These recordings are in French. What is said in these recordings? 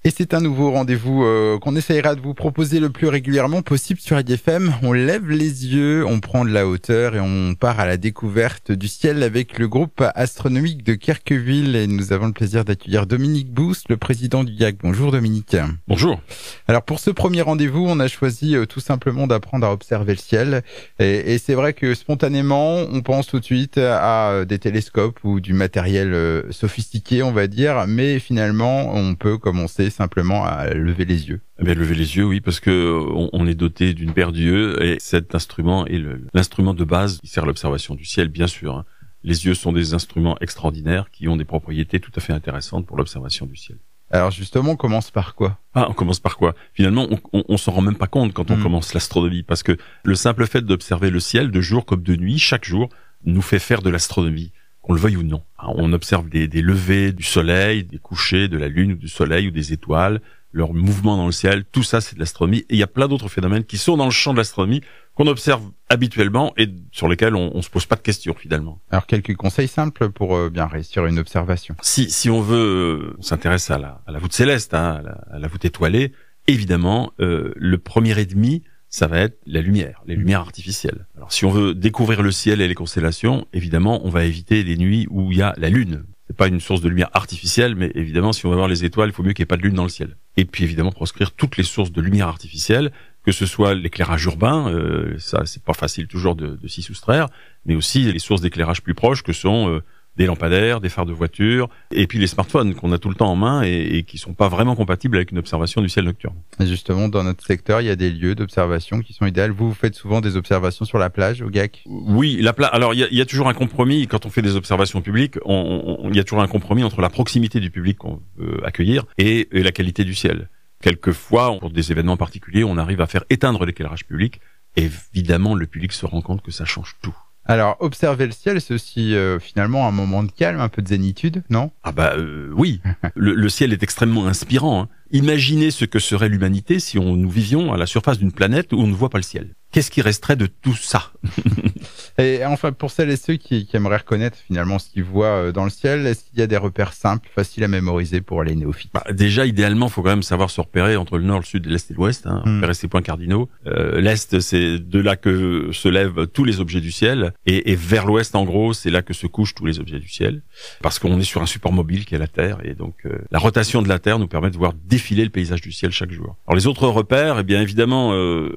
Et c'est un nouveau rendez-vous qu'on essayera de vous proposer le plus régulièrement possible sur IDFM. On lève les yeux, on prend de la hauteur et on part à la découverte du ciel avec le groupe astronomique de Kerqueville. Et nous avons le plaisir d'accueillir Dominique Bousse, le président du GAC. Bonjour Dominique. Bonjour. Alors pour ce premier rendez-vous, on a choisi tout simplement d'apprendre à observer le ciel. Et c'est vrai que spontanément, on pense tout de suite à des télescopes ou du matériel sophistiqué, on va dire. Mais finalement, on peut commencer simplement à lever les yeux. Eh bien, lever les yeux, oui, parce que on est doté d'une paire d'yeux et cet instrument est l'instrument de base qui sert à l'observation du ciel, bien sûr. Les yeux sont des instruments extraordinaires qui ont des propriétés tout à fait intéressantes pour l'observation du ciel. Alors justement, on commence par quoi? On commence par quoi? Finalement, on s'en rend même pas compte quand on commence l'astronomie, parce que le simple fait d'observer le ciel de jour comme de nuit, chaque jour, nous fait faire de l'astronomie, qu'on le veuille ou non. On observe des levées du soleil, des couchers de la lune ou du soleil ou des étoiles, leur mouvement dans le ciel, tout ça c'est de l'astronomie. Et il y a plein d'autres phénomènes qui sont dans le champ de l'astronomie qu'on observe habituellement et sur lesquels on se pose pas de questions finalement. Alors quelques conseils simples pour bien réussir une observation. Si on veut s'intéresser à la voûte céleste, à la voûte étoilée, évidemment le premier ennemi ça va être la lumière, les lumières artificielles. Alors si on veut découvrir le ciel et les constellations, évidemment on va éviter les nuits où il y a la lune. C'est pas une source de lumière artificielle, mais évidemment, si on veut voir les étoiles, il faut mieux qu'il n'y ait pas de lune dans le ciel. Et puis évidemment, proscrire toutes les sources de lumière artificielle, que ce soit l'éclairage urbain, ça c'est pas facile toujours de s'y soustraire, mais aussi les sources d'éclairage plus proches que sont des lampadaires, des phares de voiture, et puis les smartphones qu'on a tout le temps en main et qui sont pas vraiment compatibles avec une observation du ciel nocturne. Et justement, dans notre secteur, il y a des lieux d'observation qui sont idéaux. Vous faites souvent des observations sur la plage, au GAC? Oui, alors il y a toujours un compromis quand on fait des observations publiques. Il y a toujours un compromis entre la proximité du public qu'on veut accueillir et la qualité du ciel. Quelquefois, pour des événements particuliers, on arrive à faire éteindre l'éclairage public. Évidemment, le public se rend compte que ça change tout. Alors, observer le ciel, c'est aussi finalement un moment de calme, un peu de zénitude, non? Oui, le ciel est extrêmement inspirant. Imaginez ce que serait l'humanité si nous vivions à la surface d'une planète où on ne voit pas le ciel. Qu'est-ce qui resterait de tout ça? Et enfin, pour celles et ceux qui aimeraient reconnaître finalement ce qu'ils voient dans le ciel, est-ce qu'il y a des repères simples, faciles à mémoriser pour les néophytes? Déjà, idéalement, il faut quand même savoir se repérer entre le nord, le sud, l'est et l'ouest, repérer ses points cardinaux. L'est, c'est de là que se lèvent tous les objets du ciel, et vers l'ouest, en gros, c'est là que se couchent tous les objets du ciel, parce qu'on est sur un support mobile qui est la Terre, et donc la rotation de la Terre nous permet de voir défiler le paysage du ciel chaque jour. Alors les autres repères, eh bien évidemment,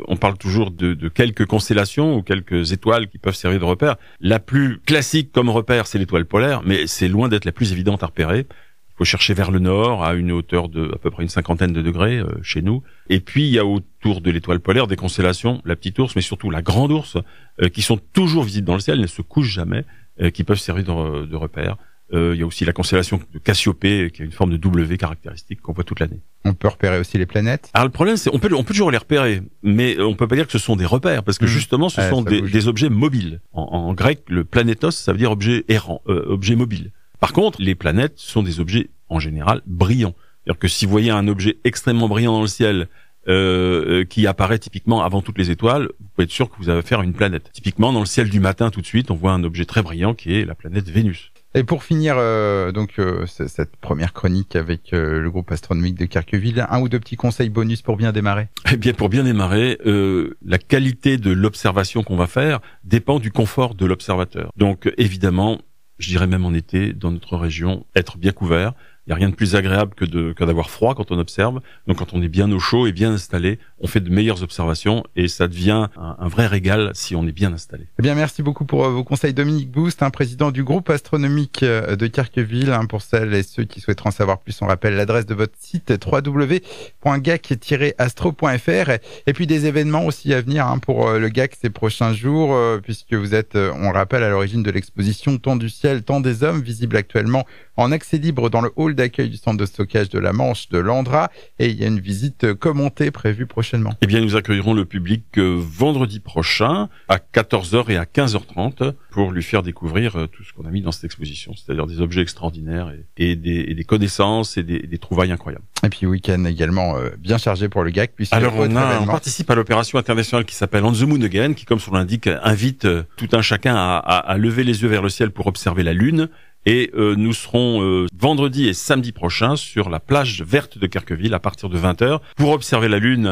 on parle toujours de quelques constellations ou quelques étoiles qui peuvent servir de repères. La plus classique comme repère, c'est l'étoile polaire, mais c'est loin d'être la plus évidente à repérer. Il faut chercher vers le nord, à une hauteur de à peu près une 50aine de degrés chez nous. Et puis il y a autour de l'étoile polaire des constellations, la petite ours, mais surtout la grande ours, qui sont toujours visibles dans le ciel, ne se couchent jamais, qui peuvent servir de repères. Il y a aussi la constellation de Cassiopée, qui a une forme de W caractéristique qu'on voit toute l'année. On peut repérer aussi les planètes? Alors le problème, c'est on peut toujours les repérer, mais on peut pas dire que ce sont des repères, parce que justement, ce sont des objets mobiles. En grec, le planétos, ça veut dire objet errant, objet mobile. Par contre, les planètes sont des objets, en général, brillants. C'est-à-dire que si vous voyez un objet extrêmement brillant dans le ciel, qui apparaît typiquement avant toutes les étoiles, vous pouvez être sûr que vous avez affaire à une planète. Typiquement, dans le ciel du matin, tout de suite, on voit un objet très brillant qui est la planète Vénus. Et pour finir cette première chronique avec le groupe astronomique de Kerqueville, un ou deux petits conseils bonus pour bien démarrer? Eh bien, pour bien démarrer, la qualité de l'observation qu'on va faire dépend du confort de l'observateur. Donc, évidemment, je dirais même en été, dans notre région, être bien couvert. Il n'y a rien de plus agréable que d'avoir froid quand on observe. Donc quand on est bien au chaud et bien installé, on fait de meilleures observations et ça devient un vrai régal si on est bien installé. Eh bien, merci beaucoup pour vos conseils, Dominique Bousse, président du groupe astronomique de Kerqueville. Pour celles et ceux qui souhaiteront en savoir plus, on rappelle l'adresse de votre site www.gac-astro.fr et puis des événements aussi à venir pour le GAC ces prochains jours, puisque vous êtes, on rappelle, à l'origine de l'exposition Temps du ciel, Temps des hommes, visible actuellement en accès libre dans le hall d'accueil du centre de stockage de la Manche de Landra, et il y a une visite commentée prévue prochainement. Eh bien, nous accueillerons le public vendredi prochain à 14h et à 15h30 pour lui faire découvrir tout ce qu'on a mis dans cette exposition, c'est-à-dire des objets extraordinaires et des connaissances et des trouvailles incroyables. Et puis week-end également bien chargé pour le GAC. Alors on participe à l'opération internationale qui s'appelle On the Moon Again, qui, comme son l'indique, invite tout un chacun à lever les yeux vers le ciel pour observer la Lune. Et nous serons vendredi et samedi prochain sur la plage verte de Querqueville à partir de 20h pour observer la lune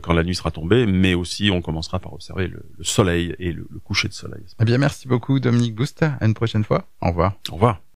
quand la nuit sera tombée, mais aussi on commencera par observer le soleil et le coucher de soleil. Eh bien, merci beaucoup Dominique Boust. À une prochaine fois. Au revoir. Au revoir.